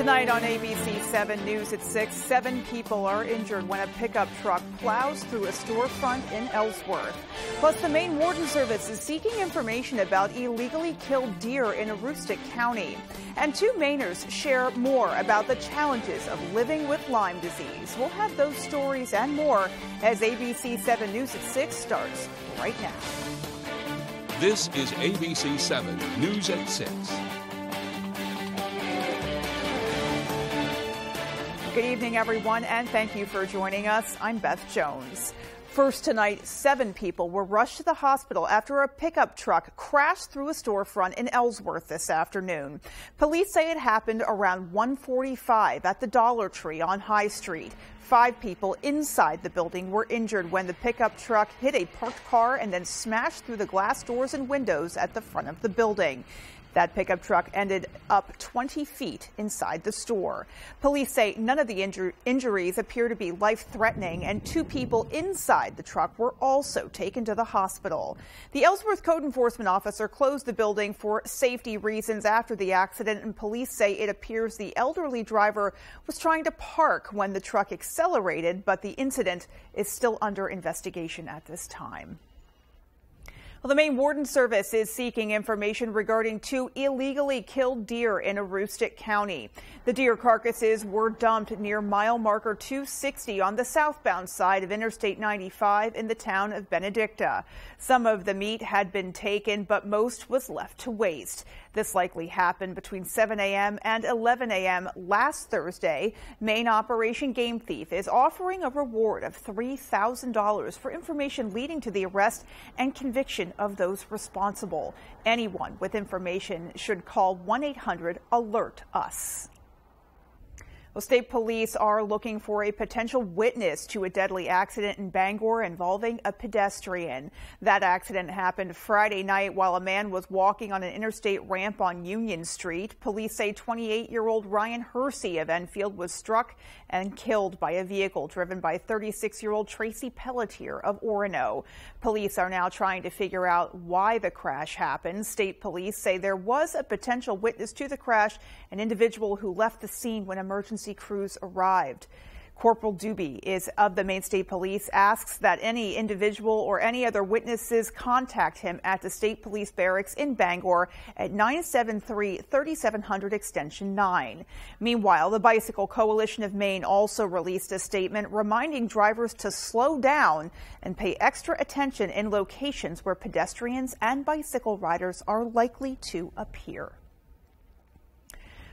Tonight on WVII News at 6, 7 people are injured when a pickup truck plows through a storefront in Ellsworth. Plus, the Maine Warden Service is seeking information about illegally killed deer in Aroostook County. And 2 Mainers share more about the challenges of living with Lyme disease. We'll have those stories and more as WVII News at 6 starts right now. This is WVII News at 6. Good evening, everyone, and thank you for joining us. I'm Beth Jones. First tonight, 7 people were rushed to the hospital after a pickup truck crashed through a storefront in Ellsworth this afternoon. Police say it happened around 1:45 at the Dollar Tree on High Street. 5 people inside the building were injured when the pickup truck hit a parked car and then smashed through the glass doors and windows at the front of the building. That pickup truck ended up 20 feet inside the store. Police say none of the injuries appear to be life-threatening, and 2 people inside the truck were also taken to the hospital. The Ellsworth code enforcement officer closed the building for safety reasons after the accident, and police say it appears the elderly driver was trying to park when the truck accelerated, but the incident is still under investigation at this time. Well, the Maine Warden Service is seeking information regarding 2 illegally killed deer in Aroostook County. The deer carcasses were dumped near mile marker 260 on the southbound side of Interstate 95 in the town of Benedicta. Some of the meat had been taken, but most was left to waste. This likely happened between 7 a.m. and 11 a.m. last Thursday. Maine Operation Game Thief is offering a reward of $3,000 for information leading to the arrest and conviction of those responsible. Anyone with information should call 1-800-ALERT-US. Well, state police are looking for a potential witness to a deadly accident in Bangor involving a pedestrian. That accident happened Friday night while a man was walking on an interstate ramp on Union Street. Police say 28-year-old Ryan Hersey of Enfield was struck and killed by a vehicle driven by 36-year-old Tracy Pelletier of Orono. Police are now trying to figure out why the crash happened. State police say there was a potential witness to the crash, an individual who left the scene when emergency crews arrived. Corporal Doobie of the Maine State Police asks that any individual or any other witnesses contact him at the State Police Barracks in Bangor at 973-3700 Extension 9. Meanwhile, the Bicycle Coalition of Maine also released a statement reminding drivers to slow down and pay extra attention in locations where pedestrians and bicycle riders are likely to appear.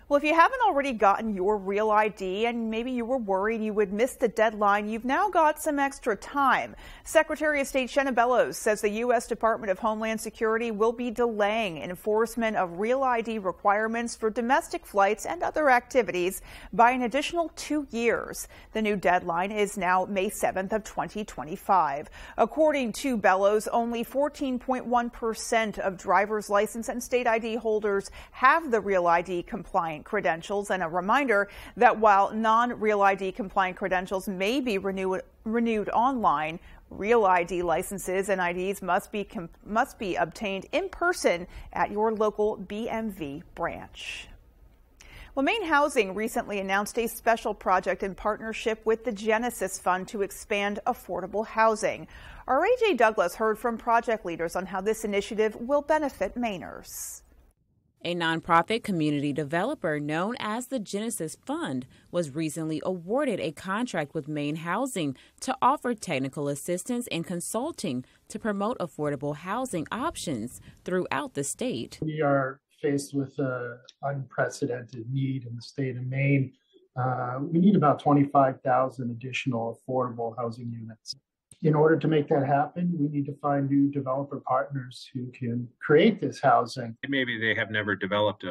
Well, if you haven't already gotten your real ID and maybe you were worried you would miss the deadline, you've now got some extra time. Secretary of State Shenna Bellows says the U.S. Department of Homeland Security will be delaying enforcement of real ID requirements for domestic flights and other activities by an additional 2 years. The new deadline is now May 7th of 2025. According to Bellows, only 14.1% of driver's license and state ID holders have the real ID compliant credentials, and a reminder that while non-real ID compliant credentials may be renewed online, real ID licenses and IDs must be obtained in person at your local BMV branch. Well, Maine Housing recently announced a special project in partnership with the Genesis Fund to expand affordable housing. Our AJ Douglas heard from project leaders on how this initiative will benefit Mainers. A nonprofit community developer known as the Genesis Fund was recently awarded a contract with Maine Housing to offer technical assistance and consulting to promote affordable housing options throughout the state. We are faced with an unprecedented need in the state of Maine. We need about 25,000 additional affordable housing units. In order to make that happen, we need to find new developer partners who can create this housing. Maybe they have never developed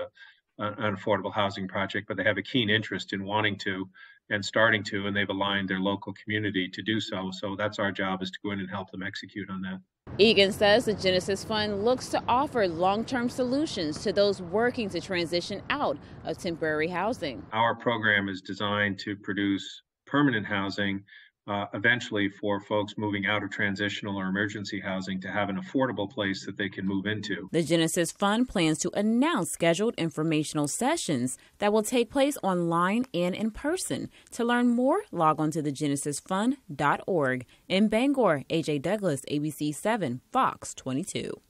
an affordable housing project, but they have a keen interest in wanting to and starting to, and they've aligned their local community to do so. So that's our job, is to go in and help them execute on that. Egan says the Genesis Fund looks to offer long-term solutions to those working to transition out of temporary housing. Our program is designed to produce permanent housing eventually for folks moving out of transitional or emergency housing to have an affordable place that they can move into. The Genesis Fund plans to announce scheduled informational sessions that will take place online and in person. To learn more, log on to thegenesisfund.org. In Bangor, AJ Douglas, ABC 7, Fox 22.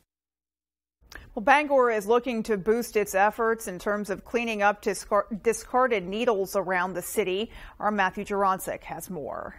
Well, Bangor is looking to boost its efforts in terms of cleaning up discarded needles around the city. Our Matthew Jurancic has more.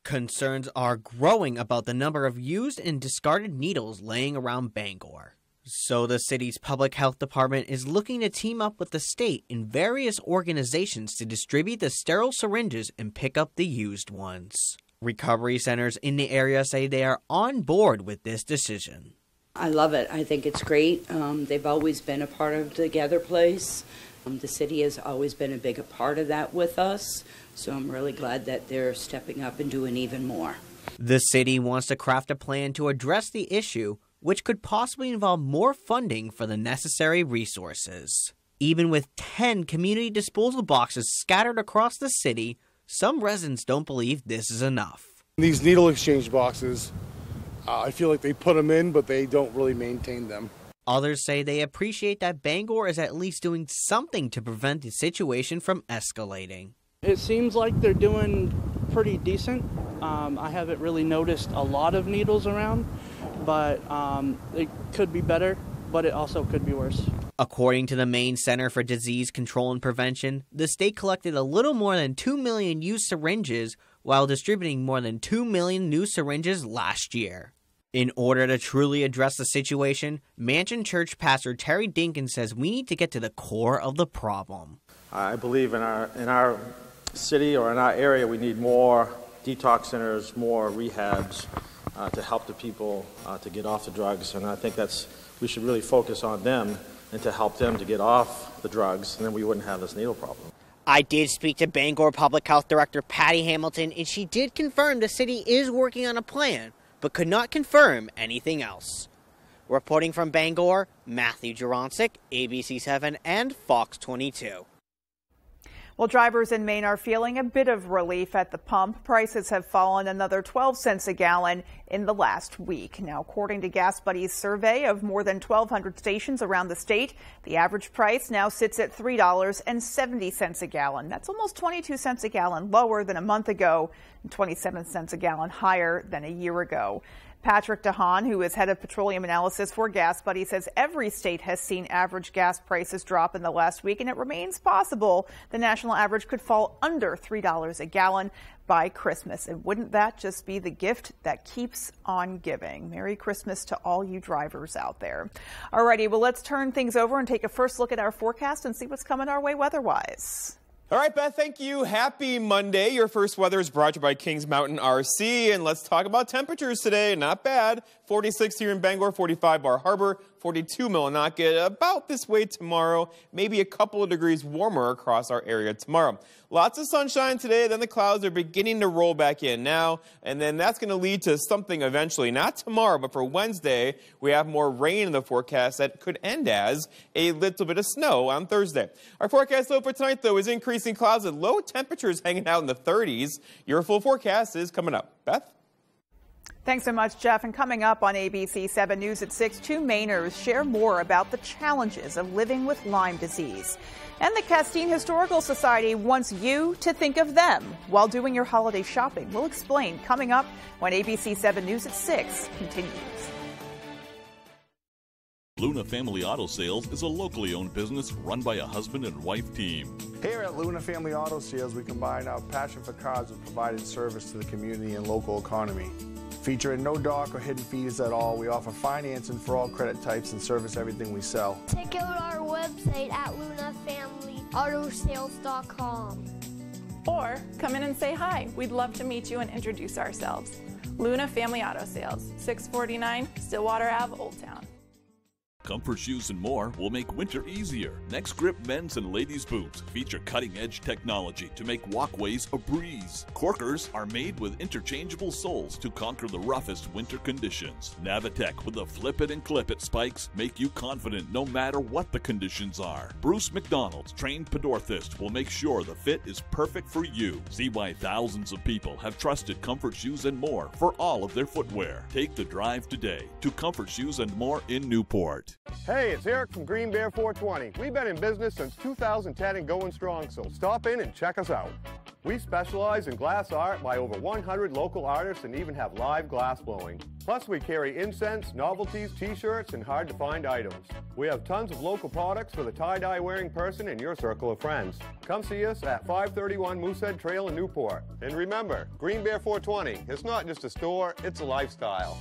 Concerns are growing about the number of used and discarded needles laying around Bangor. So the city's public health department is looking to team up with the state and various organizations to distribute the sterile syringes and pick up the used ones. Recovery centers in the area say they are on board with this decision. I love it. I think it's great. They've always been a part of the Gather Place. The city has always been a big part of that with us, so I'm really glad that they're stepping up and doing even more. The city wants to craft a plan to address the issue, which could possibly involve more funding for the necessary resources. Even with 10 community disposal boxes scattered across the city, some residents don't believe this is enough. These needle exchange boxes, I feel like they put them in, but they don't really maintain them. Others say they appreciate that Bangor is at least doing something to prevent the situation from escalating. It seems like they're doing pretty decent. I haven't really noticed a lot of needles around, but it could be better, but it also could be worse. According to the Maine Center for Disease Control and Prevention, the state collected a little more than 2 million used syringes while distributing more than 2 million new syringes last year. In order to truly address the situation, Mansion Church pastor Terry Dinkin says we need to get to the core of the problem. I believe in our city or in our area we need more detox centers, more rehabs to help the people to get off the drugs, and I think we should really focus on them and to help them to get off the drugs, and then we wouldn't have this needle problem. I did speak to Bangor Public Health Director Patty Hamilton, and she did confirm the city is working on a plan, but could not confirm anything else. Reporting from Bangor, Matthew Jurancic, ABC 7 and Fox 22. Well, drivers in Maine are feeling a bit of relief at the pump. Prices have fallen another 12 cents a gallon in the last week. Now, according to Gas Buddy's survey of more than 1,200 stations around the state, the average price now sits at $3.70 a gallon. That's almost 22 cents a gallon lower than a month ago and 27 cents a gallon higher than a year ago. Patrick DeHaan, who is head of petroleum analysis for Gas Buddy, says every state has seen average gas prices drop in the last week, and it remains possible the national average could fall under $3 a gallon by Christmas. And wouldn't that just be the gift that keeps on giving? Merry Christmas to all you drivers out there. Alrighty, well, let's turn things over and take a first look at our forecast and see what's coming our way weather-wise. All right, Beth, thank you. Happy Monday. Your first weather is brought to you by Kings Mountain RC. And let's talk about temperatures today. Not bad. 46 here in Bangor, 45 Bar Harbor, 42 Millinocket. About this way tomorrow. Maybe a couple of degrees warmer across our area tomorrow. Lots of sunshine today. Then the clouds are beginning to roll back in now. And then that's going to lead to something eventually. Not tomorrow, but for Wednesday, we have more rain in the forecast that could end as a little bit of snow on Thursday. Our forecast though for tonight, though, is increasing clouds and low temperatures hanging out in the 30s. Your full forecast is coming up. Beth? Thanks so much, Jeff. And coming up on ABC 7 News at 6, two Mainers share more about the challenges of living with Lyme disease. And the Castine Historical Society wants you to think of them while doing your holiday shopping. We'll explain coming up when ABC 7 News at 6 continues. Luna Family Auto Sales is a locally owned business run by a husband and wife team. Here at Luna Family Auto Sales, we combine our passion for cars with providing service to the community and local economy. Featuring no dark or hidden fees at all, we offer financing for all credit types and service everything we sell. Check out our website at lunafamilyautosales.com. Or come in and say hi. We'd love to meet you and introduce ourselves. Luna Family Auto Sales, 649 Stillwater Ave, Old Town. Comfort Shoes and More will make winter easier. Next Grip men's and ladies' boots feature cutting-edge technology to make walkways a breeze. Corkers are made with interchangeable soles to conquer the roughest winter conditions. Navitec with the flip-it and clip-it spikes make you confident no matter what the conditions are. Bruce McDonald's trained podorthist will make sure the fit is perfect for you. See why thousands of people have trusted Comfort Shoes and More for all of their footwear. Take the drive today to Comfort Shoes and More in Newport. Hey, it's Eric from Green Bear 420. We've been in business since 2010 and going strong, so stop in and check us out. We specialize in glass art by over 100 local artists and even have live glass blowing. Plus, we carry incense, novelties, t-shirts, and hard-to-find items. We have tons of local products for the tie-dye wearing person in your circle of friends. Come see us at 531 Moosehead Trail in Newport. And remember, Green Bear 420, it's not just a store, it's a lifestyle.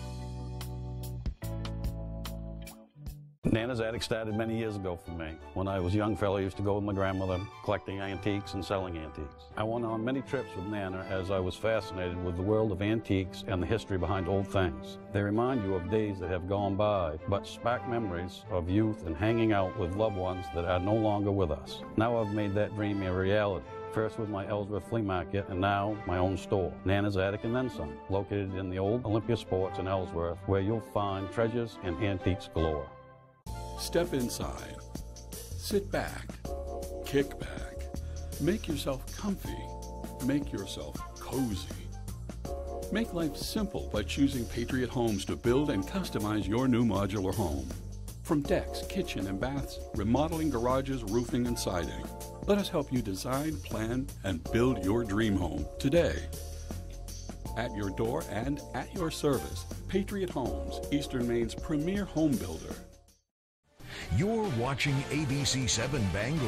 Nana's Attic started many years ago for me. When I was a young fellow, I used to go with my grandmother, collecting antiques and selling antiques. I went on many trips with Nana as I was fascinated with the world of antiques and the history behind old things. They remind you of days that have gone by, but spark memories of youth and hanging out with loved ones that are no longer with us. Now I've made that dream a reality. First with my Ellsworth Flea Market, and now my own store, Nana's Attic and Then Some, located in the old Olympia Sports in Ellsworth, where you'll find treasures and antiques galore. Step inside, sit back, kick back, make yourself comfy, make yourself cozy. Make life simple by choosing Patriot Homes to build and customize your new modular home. From decks, kitchen and baths, remodeling garages, roofing and siding. Let us help you design, plan, and build your dream home today. At your door and at your service, Patriot Homes, Eastern Maine's premier home builder. You're watching ABC 7 Bangor.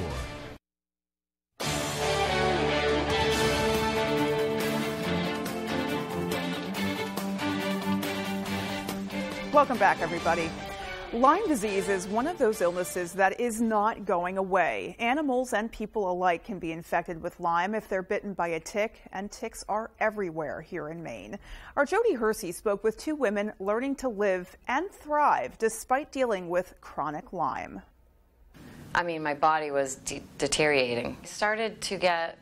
Welcome back, everybody. Lyme disease is one of those illnesses that is not going away. Animals and people alike can be infected with Lyme if they're bitten by a tick, and ticks are everywhere here in Maine. Our Jody Hersey spoke with two women learning to live and thrive despite dealing with chronic Lyme. I mean, my body was deteriorating. I started to get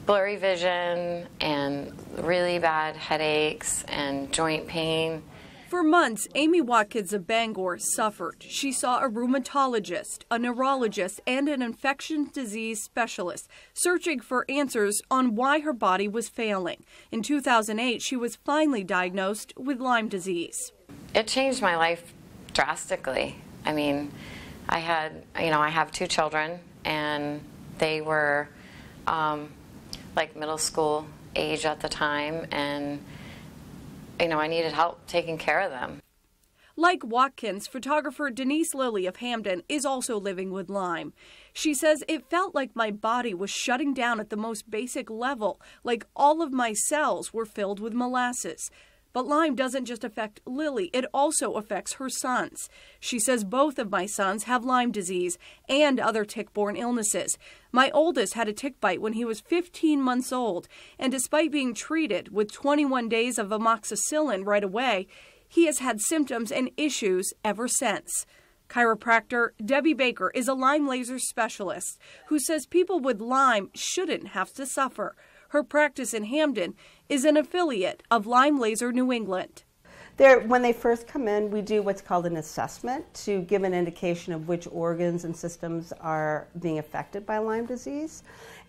blurry vision and really bad headaches and joint pain. For months, Amy Watkins of Bangor suffered. She saw a rheumatologist, a neurologist, and an infectious disease specialist, searching for answers on why her body was failing. In 2008, she was finally diagnosed with Lyme disease. It changed my life drastically. I mean, I have two children, and they were like middle school age at the time, and I needed help taking care of them. Like Watkins, photographer Denise Lilly of Hamden is also living with Lyme. She says, it felt like my body was shutting down at the most basic level, like all of my cells were filled with molasses. But Lyme doesn't just affect Lilly, it also affects her sons. She says both of my sons have Lyme disease and other tick-borne illnesses. My oldest had a tick bite when he was 15 months old, and despite being treated with 21 days of amoxicillin right away, he has had symptoms and issues ever since. Chiropractor Debbie Baker is a Lyme laser specialist who says people with Lyme shouldn't have to suffer. Her practice in Hamden is an affiliate of Lyme Laser New England. When they first come in, we do what's called an assessment to give an indication of which organs and systems are being affected by Lyme disease.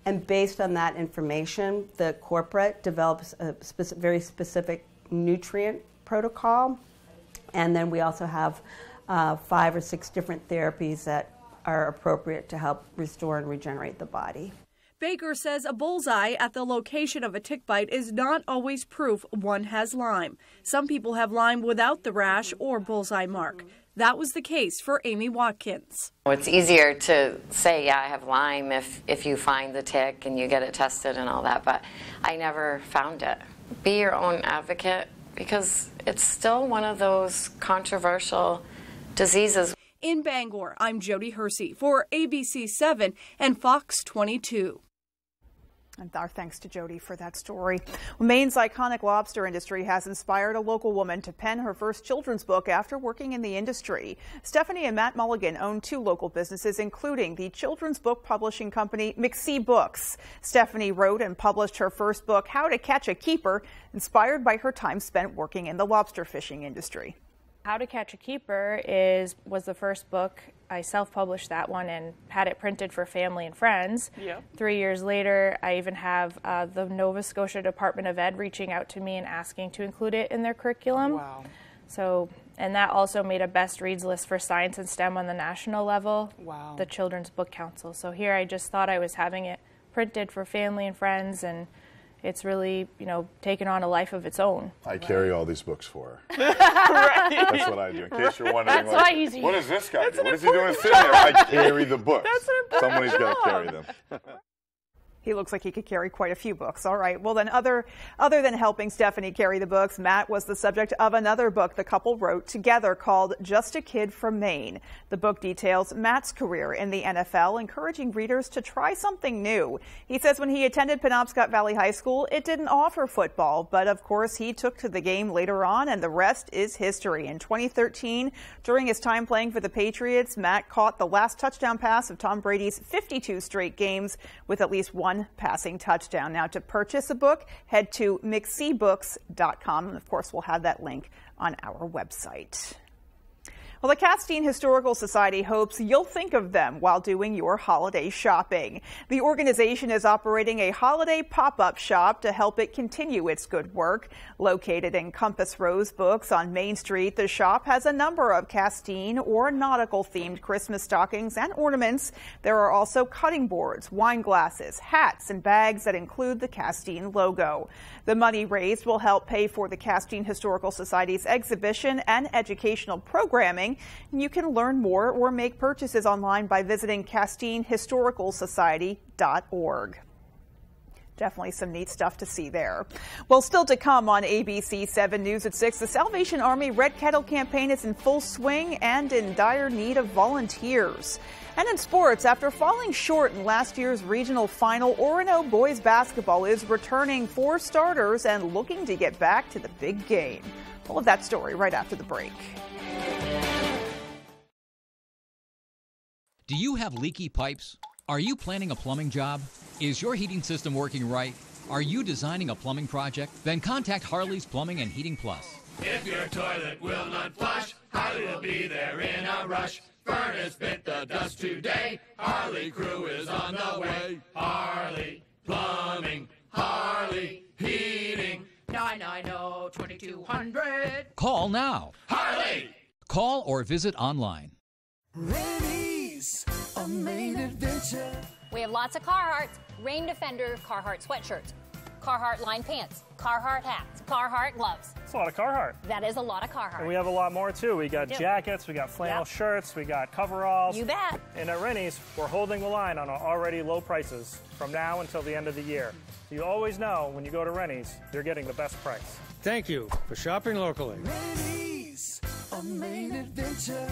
And based on that information, the corporate develops a very specific nutrient protocol. And then we also have 5 or 6 different therapies that are appropriate to help restore and regenerate the body. Baker says a bullseye at the location of a tick bite is not always proof one has Lyme. Some people have Lyme without the rash or bullseye mark. That was the case for Amy Watkins. It's easier to say, yeah, I have Lyme if you find the tick and you get it tested and all that, but I never found it. Be your own advocate, because it's still one of those controversial diseases. In Bangor, I'm Jody Hersey for ABC 7 and Fox 22. And our thanks to Jody for that story. Maine's iconic lobster industry has inspired a local woman to pen her first children's book after working in the industry. Stephanie and Matt Mulligan own 2 local businesses, including the children's book publishing company WVII Books. Stephanie wrote and published her first book, How to Catch a Keeper, inspired by her time spent working in the lobster fishing industry. How to Catch a Keeper was the first book. I self-published that one and had it printed for family and friends. Yeah. 3 years later, I even have the Nova Scotia Department of Ed reaching out to me and asking to include it in their curriculum. Wow. So, and that also made a best reads list for science and STEM on the national level. Wow. The Children's Book Council. So here I just thought I was having it printed for family and friends, and it's really, taken on a life of its own. I carry all these books for her. Right. That's what I do. In case you're wondering, That's why he's what does this guy do? What is he doing sitting there? I carry the books. Somebody's got to carry them. He looks like he could carry quite a few books. All right. Well, then other than helping Stephanie carry the books, Matt was the subject of another book the couple wrote together called Just a Kid from Maine. The book details Matt's career in the NFL, encouraging readers to try something new. He says when he attended Penobscot Valley High School, it didn't offer football, but of course he took to the game later on, and the rest is history. In 2013, during his time playing for the Patriots, Matt caught the last touchdown pass of Tom Brady's 52 straight games with at least one passing touchdown. Now, to purchase a book, head to McSeebooks.com, and of course we'll have that link on our website. Well, the Castine Historical Society hopes you'll think of them while doing your holiday shopping. The organization is operating a holiday pop-up shop to help it continue its good work. Located in Compass Rose Books on Main Street, the shop has a number of Castine or nautical-themed Christmas stockings and ornaments. There are also cutting boards, wine glasses, hats, and bags that include the Castine logo. The money raised will help pay for the Castine Historical Society's exhibition and educational programming. And you can learn more or make purchases online by visiting CastineHistoricalSociety.org. Definitely some neat stuff to see there. Well, still to come on ABC 7 News at 6, the Salvation Army Red Kettle campaign is in full swing and in dire need of volunteers. And in sports, after falling short in last year's regional final, Orono boys basketball is returning 4 starters and looking to get back to the big game. All of that story right after the break. Do you have leaky pipes? Are you planning a plumbing job? Is your heating system working right? Are you designing a plumbing project? Then contact Harley's Plumbing and Heating Plus. If your toilet will not flush, Harley will be there in a rush. Furnace bit the dust today. Harley crew is on the way. Harley Plumbing, Harley Heating. 990-2200. Call now. Harley! Call or visit online. Rainies, a Maine adventure. We have lots of Carhartts, Rain Defender Carhartt sweatshirts, Carhartt line pants, Carhartt hats, Carhartt gloves. That's a lot of Carhartt. That is a lot of Carhartt. And we have a lot more too. We got jackets, we got flannel shirts, we got coveralls. You bet. And at Rennie's, we're holding the line on our already low prices from now until the end of the year. So you always know when you go to Rennie's, you're getting the best price. Thank you for shopping locally. Rennie's, a Maine adventure.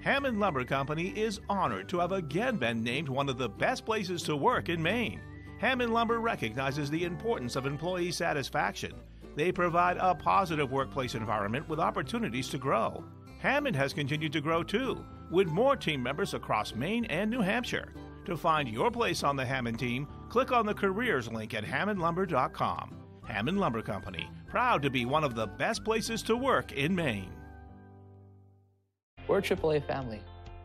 Hammond Lumber Company is honored to have again been named one of the best places to work in Maine. Hammond Lumber recognizes the importance of employee satisfaction. They provide a positive workplace environment with opportunities to grow. Hammond has continued to grow too, with more team members across Maine and New Hampshire. To find your place on the Hammond team, click on the careers link at hammondlumber.com. Hammond Lumber Company, proud to be one of the best places to work in Maine. We're a AAA family.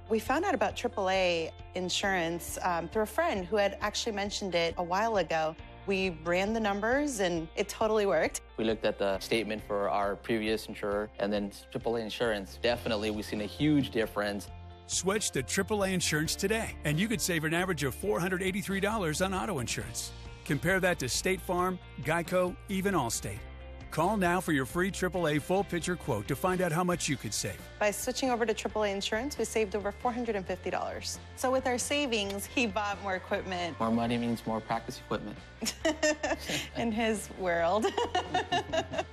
We found out about AAA insurance through a friend who had actually mentioned it a while ago. We ran the numbers and it totally worked. We looked at the statement for our previous insurer and then AAA insurance. Definitely, we've seen a huge difference. Switch to AAA insurance today, and you could save an average of $483 on auto insurance. Compare that to State Farm, Geico, even Allstate. Call now for your free AAA full picture quote to find out how much you could save. By switching over to AAA insurance, we saved over $450. So with our savings, he bought more equipment. More money means more practice equipment. In his world.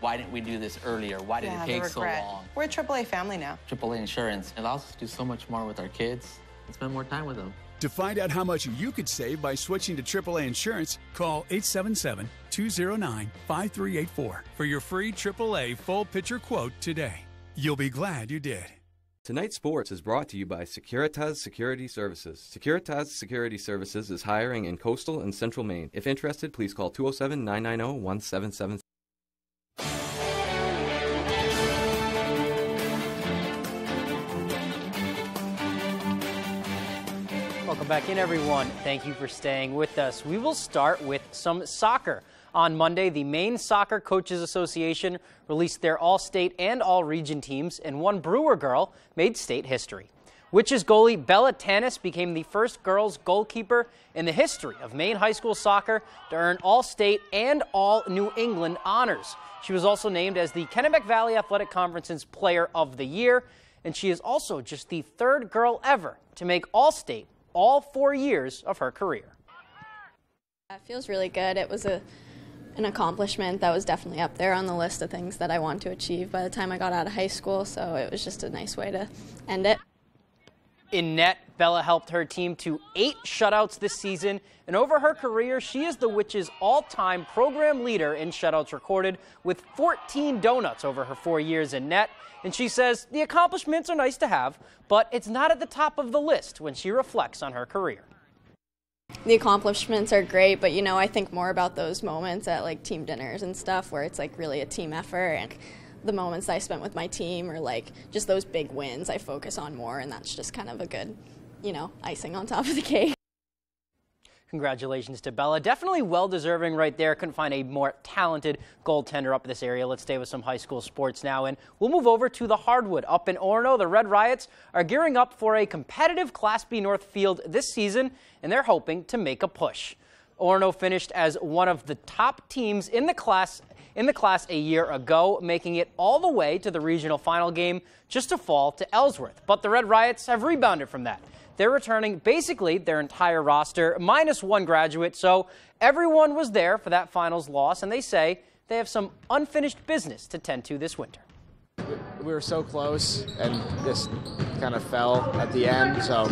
Why didn't we do this earlier? Why did it take so long? We're a AAA family now. AAA insurance allows us to do so much more with our kids and spend more time with them. To find out how much you could save by switching to AAA Insurance, call 877-209-5384 for your free AAA full picture quote today. You'll be glad you did. Tonight's Sports is brought to you by Securitas Security Services. Securitas Security Services is hiring in coastal and central Maine. If interested, please call 207-990-1777. Welcome back in, everyone. Thank you for staying with us. We will start with some soccer. On Monday, the Maine Soccer Coaches Association released their all-state and all-region teams, and one Brewer girl made state history. Witches goalie Bella Tanis became the first girls goalkeeper in the history of Maine high school soccer to earn all-state and all-New England honors. She was also named as the Kennebec Valley Athletic Conference's Player of the Year, and she is also just the third girl ever to make all-state all 4 years of her career. It feels really good. It was an accomplishment that was definitely up there on the list of things that I want to achieve by the time I got out of high school, so it was just a nice way to end it. In net, Bella helped her team to 8 shutouts this season, and over her career, she is the Witches' all-time program leader in shutouts recorded with 14 donuts over her 4 years in net. And she says the accomplishments are nice to have, but it's not at the top of the list when she reflects on her career. The accomplishments are great, but I think more about those moments at like team dinners and stuff where it's like really a team effort, and the moments I spent with my team or like just those big wins I focus on more, and that's just kind of a good, icing on top of the cake. Congratulations to Bella. Definitely well-deserving right there. Couldn't find a more talented goaltender up this area. Let's stay with some high school sports now, and we'll move over to the hardwood. Up in Orono, the Red Riots are gearing up for a competitive Class B North field this season, and they're hoping to make a push. Orono finished as one of the top teams in the class a year ago, making it all the way to the regional final game just to fall to Ellsworth. But the Red Riots have rebounded from that. They're returning basically their entire roster, minus one graduate, so everyone was there for that finals loss, and they say they have some unfinished business to tend to this winter. We were so close, and this kind of fell at the end, so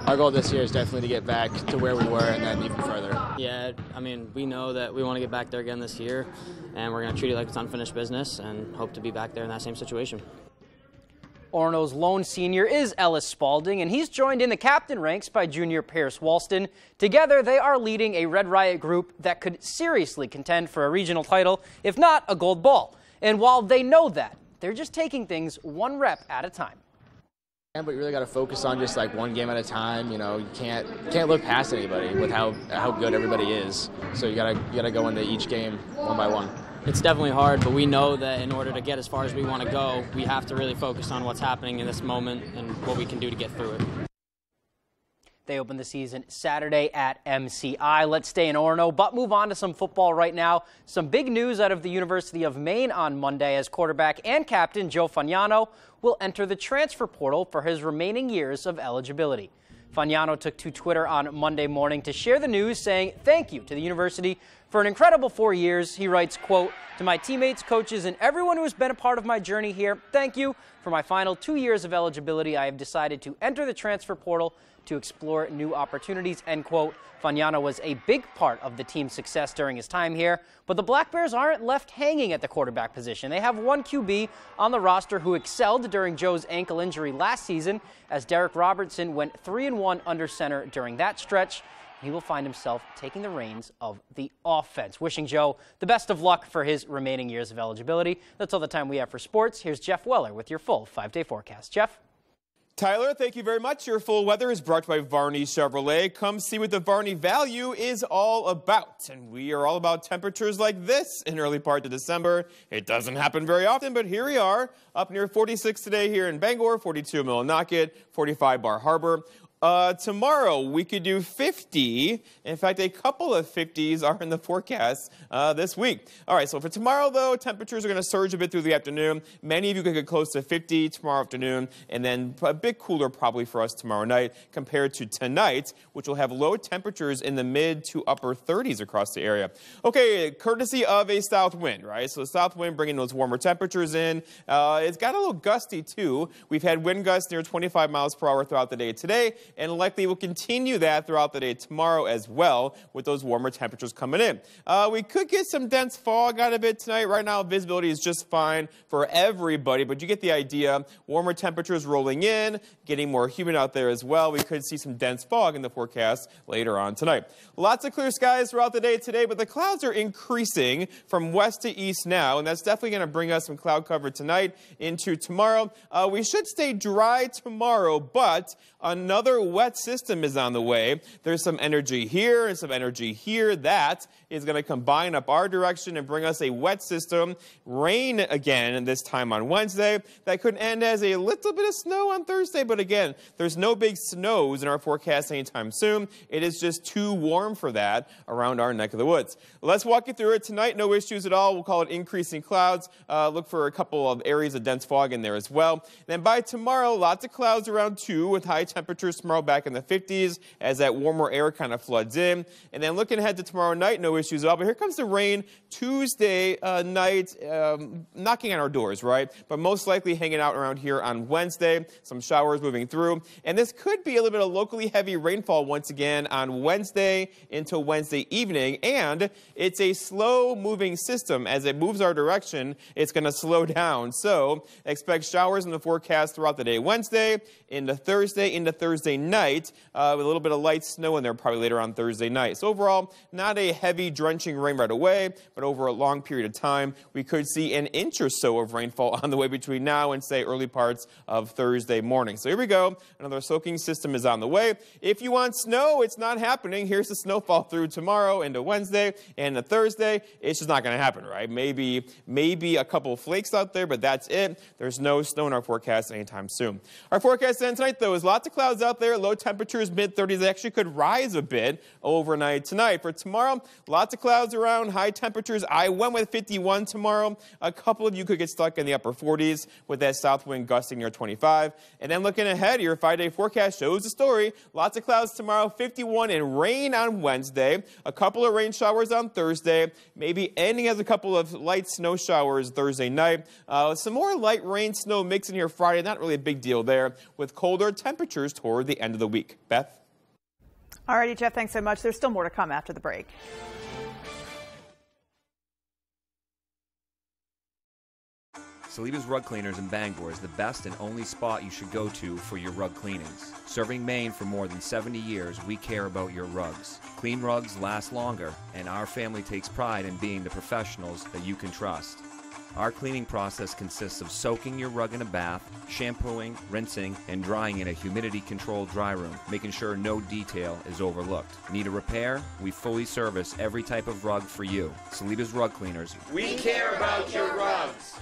our goal this year is definitely to get back to where we were and then even further. Yeah, we know that we want to get back there again this year, and we're going to treat it like it's unfinished business and hope to be back there in that same situation. Orono's lone senior is Ellis Spalding, and he's joined in the captain ranks by junior Pierce Walston. Together, they are leading a Red Riot group that could seriously contend for a regional title, if not a gold ball. And while they know that, they're just taking things one rep at a time. Yeah, but you really got to focus on just like one game at a time. You can't look past anybody with how good everybody is. So you gotta go into each game one by one. It's definitely hard, but we know that in order to get as far as we want to go, we have to really focus on what's happening in this moment and what we can do to get through it. They open the season Saturday at MCI. Let's stay in Orono, but move on to some football right now. Some big news out of the University of Maine on Monday as quarterback and captain Joe Fagnano will enter the transfer portal for his remaining years of eligibility. Fagnano took to Twitter on Monday morning to share the news, saying thank you to the university for an incredible 4 years. He writes, quote, "To my teammates, coaches, and everyone who has been a part of my journey here, thank you. For my final 2 years of eligibility, I have decided to enter the transfer portal to explore new opportunities," end quote. Fagnano was a big part of the team's success during his time here, but the Black Bears aren't left hanging at the quarterback position. They have one QB on the roster who excelled during Joe's ankle injury last season, as Derek Robertson went 3-1 under center during that stretch. He will find himself taking the reins of the offense. Wishing Joe the best of luck for his remaining years of eligibility. That's all the time we have for sports. Here's Jeff Weller with your full 5-day forecast. Jeff? Tyler, thank you very much. Your full weather is brought to you by Varney Chevrolet. Come see what the Varney value is all about. And we are all about temperatures like this in early part of December. It doesn't happen very often, but here we are, up near 46 today here in Bangor, 42 in Millinocket, 45 Bar Harbor. Tomorrow, we could do 50. In fact, a couple of 50s are in the forecast this week. All right, so for tomorrow, though, temperatures are going to surge a bit through the afternoon. Many of you could get close to 50 tomorrow afternoon, and then a bit cooler probably for us tomorrow night compared to tonight, which will have low temperatures in the mid to upper 30s across the area. Okay, courtesy of a south wind, right? So the south wind bringing those warmer temperatures in. It's got a little gusty, too. We've had wind gusts near 25 miles per hour throughout the day today. and likely will continue that throughout the day tomorrow as well with those warmer temperatures coming in. We could get some dense fog out of it tonight. Right now, visibility is just fine for everybody, but you get the idea. Warmer temperatures rolling in, getting more humid out there as well. We could see some dense fog in the forecast later on tonight. Lots of clear skies throughout the day today, but the clouds are increasing from west to east now, and that's definitely going to bring us some cloud cover tonight into tomorrow. We should stay dry tomorrow, but another wet system is on the way. There's some energy here and some energy here. That is going to combine up our direction and bring us a wet system. Rain again, and this time on Wednesday. That could end as a little bit of snow on Thursday, but again, there's no big snows in our forecast anytime soon. It is just too warm for that around our neck of the woods. Let's walk you through it tonight. No issues at all. We'll call it increasing clouds. Look for a couple of areas of dense fog in there as well. Then by tomorrow, lots of clouds around 2 with high temperatures tomorrow back in the 50s as that warmer air kind of floods in. And then looking ahead to tomorrow night, no issues at all. But here comes the rain Tuesday night, knocking on our doors, right? But most likely hanging out around here on Wednesday. Some showers moving through. And this could be a little bit of locally heavy rainfall once again on Wednesday into Wednesday evening. And it's a slow moving system. As it moves our direction, it's going to slow down. So expect showers in the forecast throughout the day Wednesday into Thursday night with a little bit of light snow in there probably later on Thursday night. So overall, not a heavy drenching rain right away, but over a long period of time, we could see an inch or so of rainfall on the way between now and say early parts of Thursday morning. So here we go. Another soaking system is on the way. If you want snow, it's not happening. Here's the snowfall through tomorrow into Wednesday and into Thursday. It's just not going to happen, right? Maybe a couple of flakes out there, but that's it. There's no snow in our forecast anytime soon. Our forecast then tonight, though, is lots of clouds out there. Low temperatures, mid-30s. They actually could rise a bit overnight tonight. For tomorrow, lots of clouds around, high temperatures. I went with 51 tomorrow. A couple of you could get stuck in the upper 40s with that south wind gusting near 25. And then looking ahead, your 5-day forecast shows the story. Lots of clouds tomorrow, 51, and rain on Wednesday. A couple of rain showers on Thursday. Maybe ending as a couple of light snow showers Thursday night. Some more light rain, snow mix in here Friday. Not really a big deal there with colder temperatures toward the end of the week. Beth? All righty, Jeff, thanks so much. There's still more to come after the break. Saliba's Rug Cleaners in Bangor is the best and only spot you should go to for your rug cleanings. Serving Maine for more than 70 years, we care about your rugs. Clean rugs last longer, and our family takes pride in being the professionals that you can trust. Our cleaning process consists of soaking your rug in a bath, shampooing, rinsing, and drying in a humidity-controlled dry room, making sure no detail is overlooked. Need a repair? We fully service every type of rug for you. Saliba's Rug Cleaners. We care about your rugs.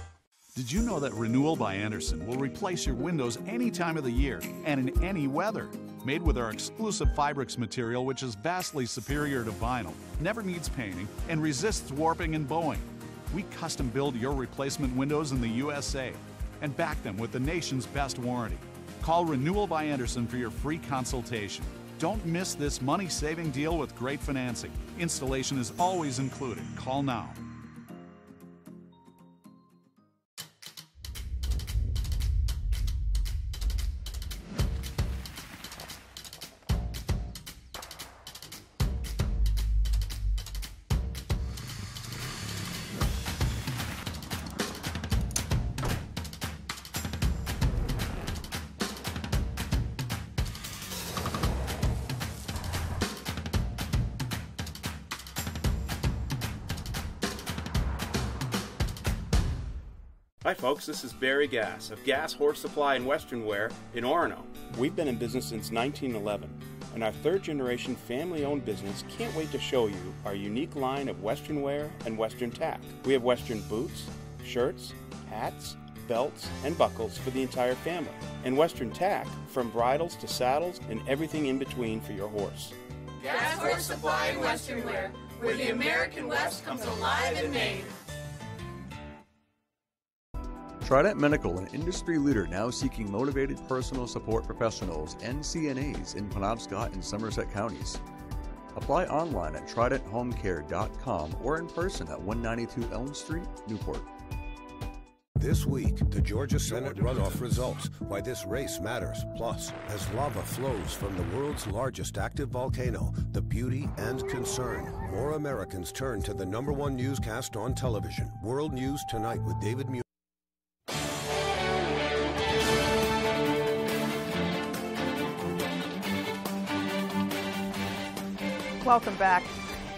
Did you know that Renewal by Andersen will replace your windows any time of the year and in any weather? Made with our exclusive Fibrix material, which is vastly superior to vinyl, never needs painting, and resists warping and bowing. We custom build your replacement windows in the USA and back them with the nation's best warranty. Call Renewal by Andersen for your free consultation. Don't miss this money-saving deal with great financing. Installation is always included. Call now. Hi folks, this is Barry Gass of Gass Horse Supply and Western Wear in Orono. We've been in business since 1911, and our third-generation family-owned business can't wait to show you our unique line of Western wear and Western tack. We have Western boots, shirts, hats, belts, and buckles for the entire family, and Western tack from bridles to saddles and everything in between for your horse. Gass Horse Supply and Western Wear, where the American West comes alive in Maine. Trident Medical, an industry leader now seeking motivated personal support professionals and CNAs in Penobscot and Somerset counties. Apply online at tridenthomecare.com or in person at 192 Elm Street, Newport. This week, the Georgia Senate runoff results, why this race matters. Plus, as lava flows from the world's largest active volcano, the beauty and concern. More Americans turn to the #1 newscast on television. World News Tonight with David Muir. Welcome back.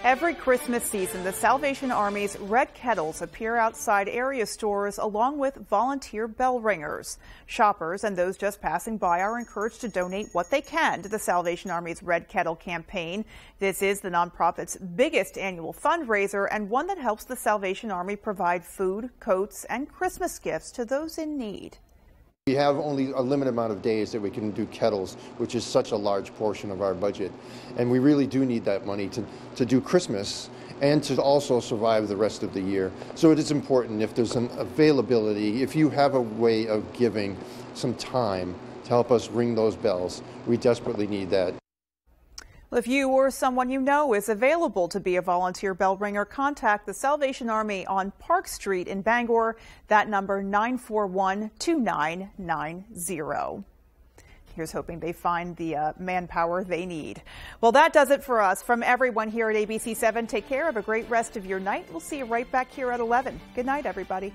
Every Christmas season, the Salvation Army's red kettles appear outside area stores along with volunteer bell ringers. Shoppers and those just passing by are encouraged to donate what they can to the Salvation Army's Red Kettle campaign. This is the nonprofit's biggest annual fundraiser and one that helps the Salvation Army provide food, coats, and Christmas gifts to those in need. We have only a limited amount of days that we can do kettles, which is such a large portion of our budget. And we really do need that money to do Christmas and to also survive the rest of the year. So it is important, if there's an availability, if you have a way of giving some time to help us ring those bells, we desperately need that. If you or someone you know is available to be a volunteer bell ringer, contact the Salvation Army on Park Street in Bangor. That number 941-2990. Here's hoping they find the manpower they need. Well, that does it for us. From everyone here at ABC7, take care. Have a great rest of your night. We'll see you right back here at 11. Good night, everybody.